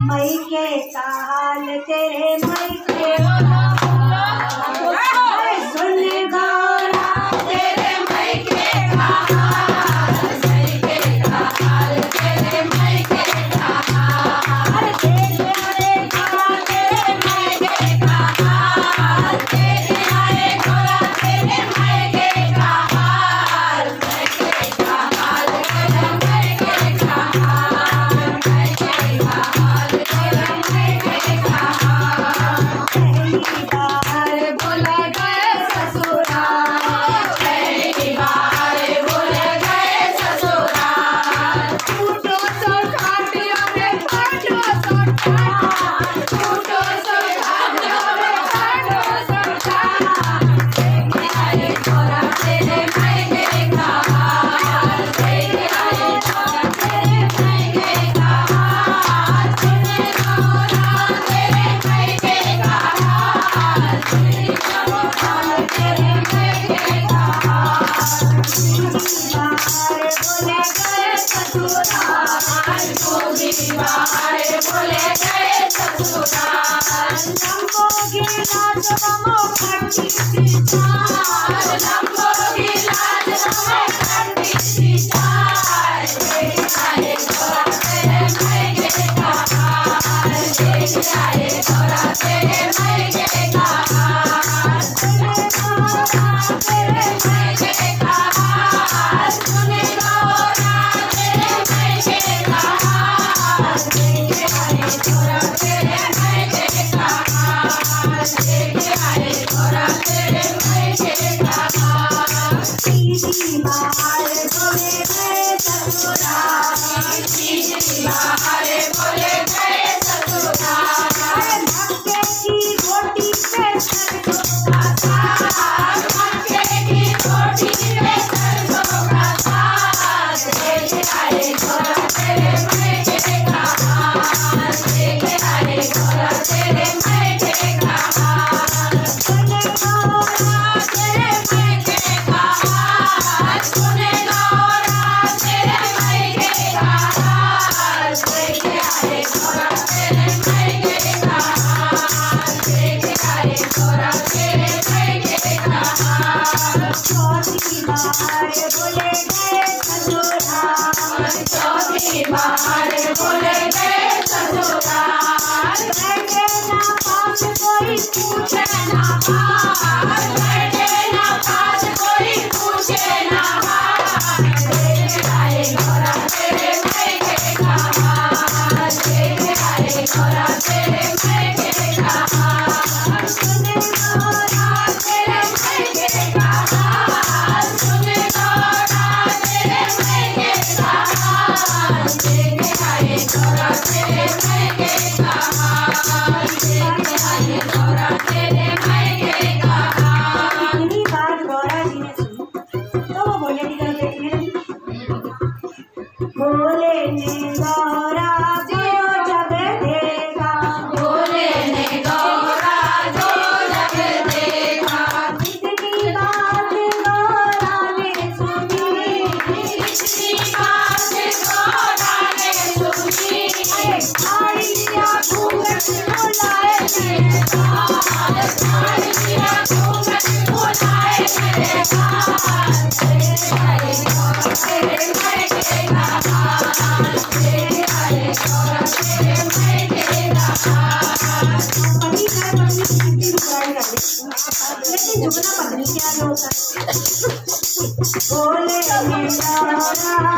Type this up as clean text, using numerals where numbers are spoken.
मैके का हाल तेरे मैके सुन गौरा तेरे मैके का हाल, मैके का हाल तेरे मैके का हाल, तेरे आए गौरा तेरे मैके का हाल, तेरे आए गौरा तेरे मैके का हाल, मैके का हाल तेरे मैके का हाल, मैके का हाल तेरे मैके का हाल। पहली बार बोले गए ससुराल, पहली बार बोले गए ससुराल, टूटो सो खाटियों में फाटो सो ठाल, टूटो सो खाटियों में फाटो सो ठाल, लेके आए गौरा तेरे मैके का हाल, लेके आए गौरा तेरे मैके का हाल, सुने गौरा तेरे मैके का हाल, सुने गौरा तेरे मैके का हाल। बोले गए ससुराल, गोदी बाहर बोले गए ससुराल, लंबो गिलास नमो खट्टी सी चाल, लंबो गिलास नमो खट्टी सी चाल, लेके आए गौरा तेरे मैके का हाल, लेके आए गौरा तेरे मैके का हाल, सुने गौरा तेरे मैके का हाल, सुने गौरा तेरे मैके का हाल, लेके आए गौरा तेरे मैके का हाल, लेके आए गौरा तेरे मैके का हाल। दीदी बाहर बोले गए ससुराल, दीदी बाहर बोले गए ससुराल, मक्के की रोटी पे सरसों का साग, मक्के की रोटी पे सरसों का साग, लेके आए गौरा तेरे मैके का हाल, लेके आए गौरा तेरे मैके का हाल, सुने गौरा तेरे मैके का हाल, सुने गौरा तेरे मैके का हाल, लेके आए गौरा तेरे मैके का हाल, लेके आए गौरा तेरे मैके का हाल। चौथी बार बोले गए ससुराल, चौथी बार बोले गए ससुराल, बैठे ना पास कोई पूछे ना हाल, बैठे ना पास कोई पूछे ना हाल, लेके आए गौरा तेरे मैके का हाल, लेके आए गौरा तेरे मैके का हाल, सुने गौरा तेरे मैके का हाल, सुने गौरा तेरे मैके का हाल, लेके आए गौरा तेरे मैके का हाल, लेके आए गौरा तेरे मैके का हाल। इतनी बात गौरा जी ने सुनी तो वो बोले निकल गए मेरे बोले ने गौरा जो जग देखा, बोले ने गौरा जो जग देखा, कितनी बात गौरा ने सुनी, कितनी बात गौरा ने सुनी, साड़ियाँ घूंघट बुलाए मेरे बाल, साड़ियाँ घूंघट बुलाए मेरे बाल, लेके आए गौरा तेरे मैके का हाल, लेके आए गौरा तेरे मैके का हाल। पति का पत्नी कितनी बुराई कर दे, लेकिन झुकना पत्नी क्या होता है। बोले ने गौरा